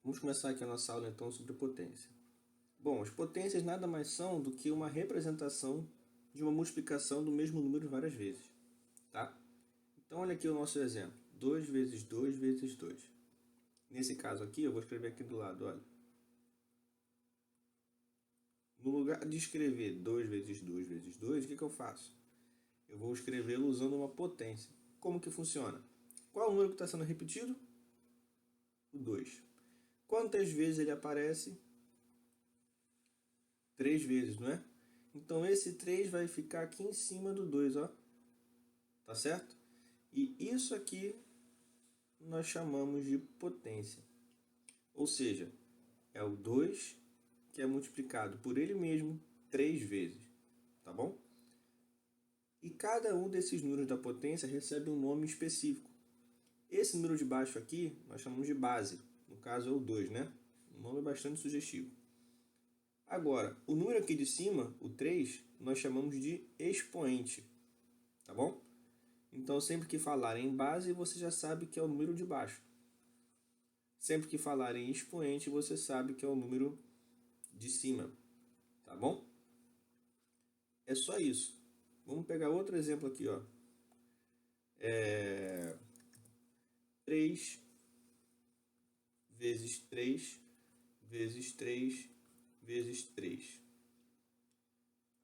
Vamos começar aqui a nossa aula então sobre potência. Bom, as potências nada mais são do que uma representação de uma multiplicação do mesmo número várias vezes, tá? Então olha aqui o nosso exemplo, 2 vezes 2 vezes 2. Nesse caso aqui, eu vou escrever aqui do lado, olha. No lugar de escrever 2 vezes 2 vezes 2, o que eu faço? Eu vou escrevê-lo usando uma potência. Como que funciona? Qual é o número que está sendo repetido? O 2. Quantas vezes ele aparece? 3 vezes, não é? Então esse 3 vai ficar aqui em cima do 2, ó. Tá certo? E isso aqui nós chamamos de potência. Ou seja, é o 2 que é multiplicado por ele mesmo 3 vezes. Tá bom? E cada um desses números da potência recebe um nome específico. Esse número de baixo aqui nós chamamos de base. No caso é o 2, né? Um nome bastante sugestivo. Agora, o número aqui de cima, o 3, nós chamamos de expoente. Tá bom? Então, sempre que falarem em base, você já sabe que é o número de baixo. Sempre que falarem em expoente, você sabe que é o número de cima. Tá bom? É só isso. Vamos pegar outro exemplo aqui, ó. 3 vezes 3 vezes 3 vezes 3.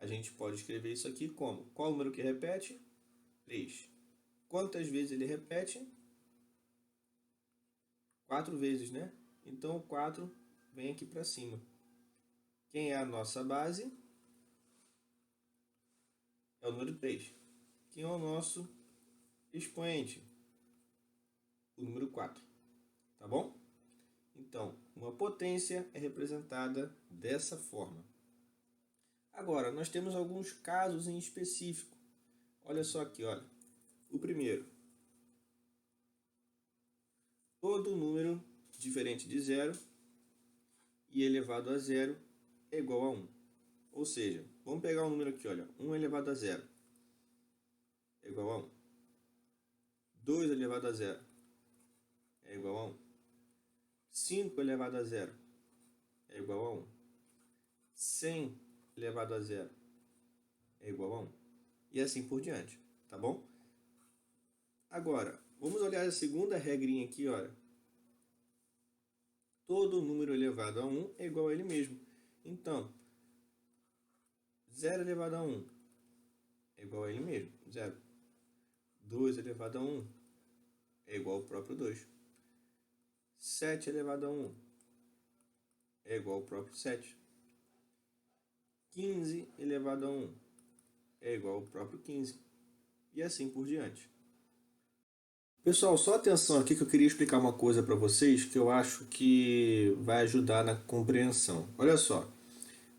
A gente pode escrever isso aqui como? Qual o número que repete? 3. Quantas vezes ele repete? 4 vezes, né? Então o 4 vem aqui para cima. Quem é a nossa base? É o número 3. Quem é o nosso expoente? O número 4. Tá bom? Então, uma potência é representada dessa forma. Agora, nós temos alguns casos em específico. Olha só aqui, olha. O primeiro. Todo número diferente de zero e elevado a zero é igual a 1. Ou seja, vamos pegar um número aqui, olha. 1 elevado a zero é igual a 1. 2 elevado a zero é igual a 1. 5 elevado a zero é igual a 1. 100 elevado a zero é igual a 1. E assim por diante, tá bom? Agora, vamos olhar a segunda regrinha aqui, olha. Todo número elevado a 1 é igual a ele mesmo. Então, 0 elevado a 1 é igual a ele mesmo, 0. 2 elevado a 1 é igual ao próprio 2. 7 elevado a 1 é igual ao próprio 7. 15 elevado a 1 é igual ao próprio 15. E assim por diante. Pessoal, só atenção aqui que eu queria explicar uma coisa para vocês que eu acho que vai ajudar na compreensão. Olha só.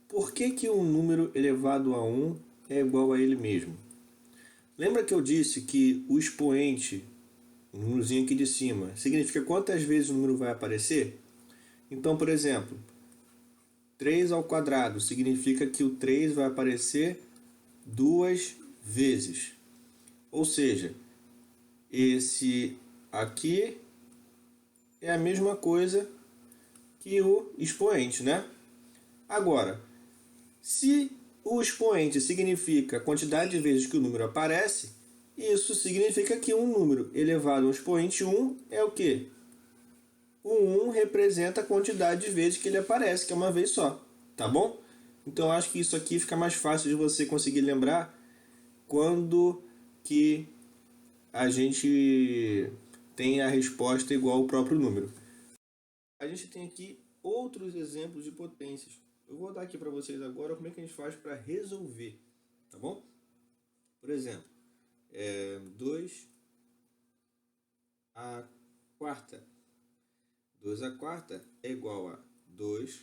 Por que um número elevado a 1 é igual a ele mesmo? Lembra que eu disse que o expoente, o númerozinho aqui de cima, significa quantas vezes o número vai aparecer? Então, por exemplo, 3 ao quadrado significa que o 3 vai aparecer 2 vezes. Ou seja, esse aqui é a mesma coisa que o expoente, né? Agora, se o expoente significa a quantidade de vezes que o número aparece, isso significa que um número elevado ao expoente 1 é o quê? O 1 representa a quantidade de vezes que ele aparece, que é uma vez só, tá bom? Então acho que isso aqui fica mais fácil de você conseguir lembrar quando que a gente tem a resposta igual ao próprio número. A gente tem aqui outros exemplos de potências. Eu vou dar aqui para vocês agora como é que a gente faz para resolver, tá bom? Por exemplo, 2 a quarta. 2 a quarta é igual a 2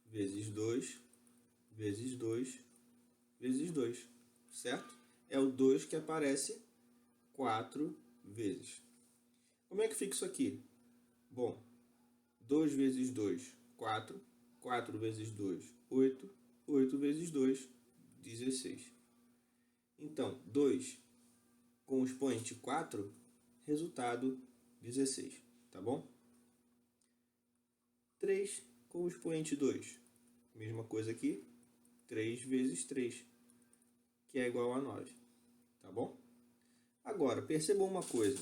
vezes 2 vezes 2 vezes 2, certo? É o 2 que aparece 4 vezes. Como é que fica isso aqui? Bom, 2 vezes 2, 4. 4 vezes 2, 8. 8 vezes 2, 16. Então, 2 com o expoente 4, resultado 16, tá bom? 3 com o expoente 2. Mesma coisa aqui, 3 vezes 3, que é igual a 9. Tá bom? Agora, percebam uma coisa.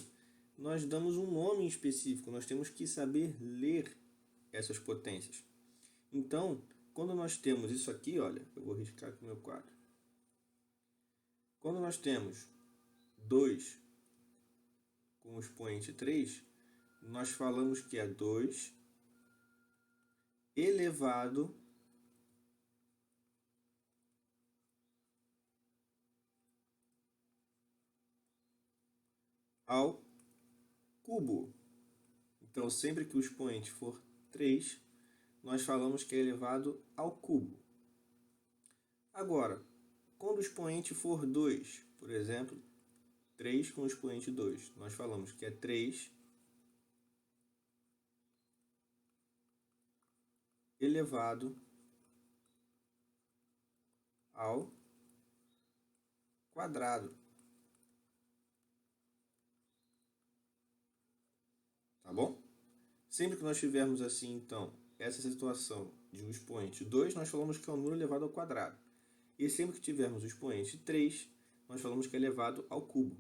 Nós damos um nome específico, nós temos que saber ler essas potências. Então, quando nós temos isso aqui, olha, eu vou riscar aqui o meu quadro. Quando nós temos 2 com o expoente 3, nós falamos que é 2 elevado ao cubo. Então, sempre que o expoente for 3, nós falamos que é elevado ao cubo. Agora, quando o expoente for 2, por exemplo, 3 com o expoente 2, nós falamos que é 3 elevado ao quadrado. Tá bom? Sempre que nós tivermos assim, então, essa situação de um expoente 2, nós falamos que é um número elevado ao quadrado. E sempre que tivermos o expoente 3, nós falamos que é elevado ao cubo.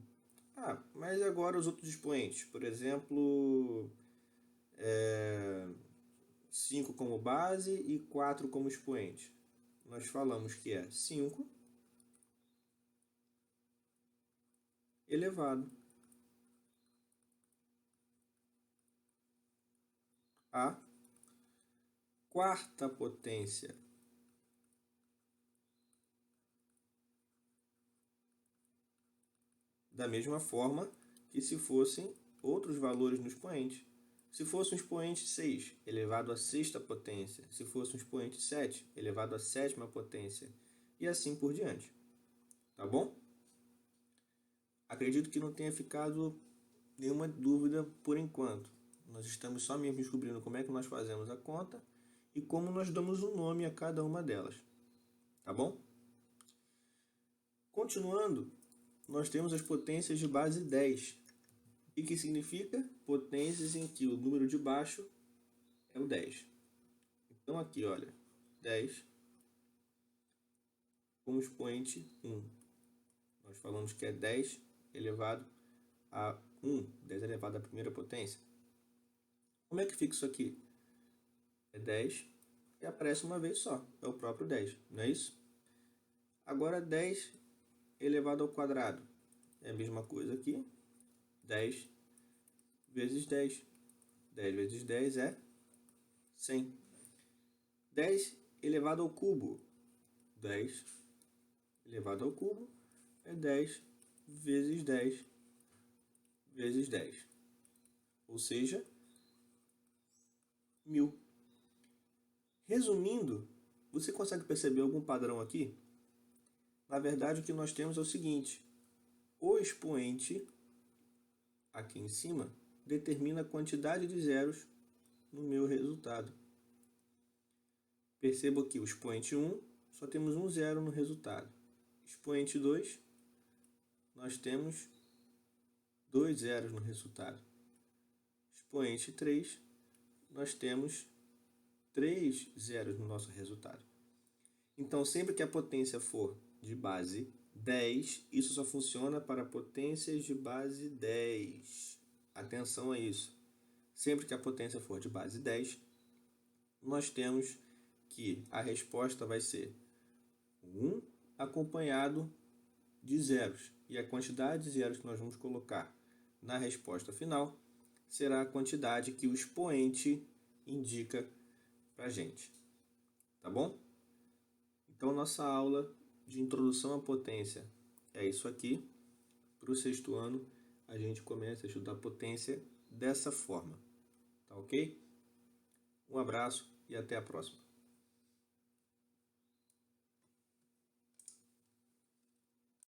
Ah, mas agora os outros expoentes, por exemplo, 5 como base e 4 como expoente. Nós falamos que é 5 elevado à quarta potência. Da mesma forma que se fossem outros valores no expoente. Se fosse um expoente 6 elevado à sexta potência, se fosse um expoente 7 elevado à sétima potência, e assim por diante. Tá bom? Acredito que não tenha ficado nenhuma dúvida por enquanto. Nós estamos só mesmo descobrindo como é que nós fazemos a conta e como nós damos um nome a cada uma delas. Tá bom? Continuando, nós temos as potências de base 10. E que significa potências em que o número de baixo é o 10. Então aqui, olha, 10 como expoente 1. Nós falamos que é 10 elevado a 1, 10 elevado à primeira potência. Como é que fica isso aqui? É 10 e aparece uma vez só, é o próprio 10, não é isso? Agora 10 elevado ao quadrado, é a mesma coisa aqui, 10 vezes 10. 10 vezes 10 é 100. 10 elevado ao cubo, 10 elevado ao cubo é 10 vezes 10 vezes 10, ou seja, 1000. Resumindo, você consegue perceber algum padrão aqui? Na verdade, o que nós temos é o seguinte: o expoente aqui em cima determina a quantidade de zeros no meu resultado. Perceba que o expoente 1 só temos um zero no resultado. Expoente 2, nós temos 2 zeros no resultado. Expoente 3, nós temos 3 zeros no nosso resultado. Então, sempre que a potência for de base 10, isso só funciona para potências de base 10. Atenção a isso. Sempre que a potência for de base 10, nós temos que a resposta vai ser 1 acompanhado de zeros. E a quantidade de zeros que nós vamos colocar na resposta final será a quantidade que o expoente indica para a gente. Tá bom? Então, nossa aula de introdução à potência é isso aqui. Para o sexto ano, a gente começa a estudar potência dessa forma. Tá ok? Um abraço e até a próxima.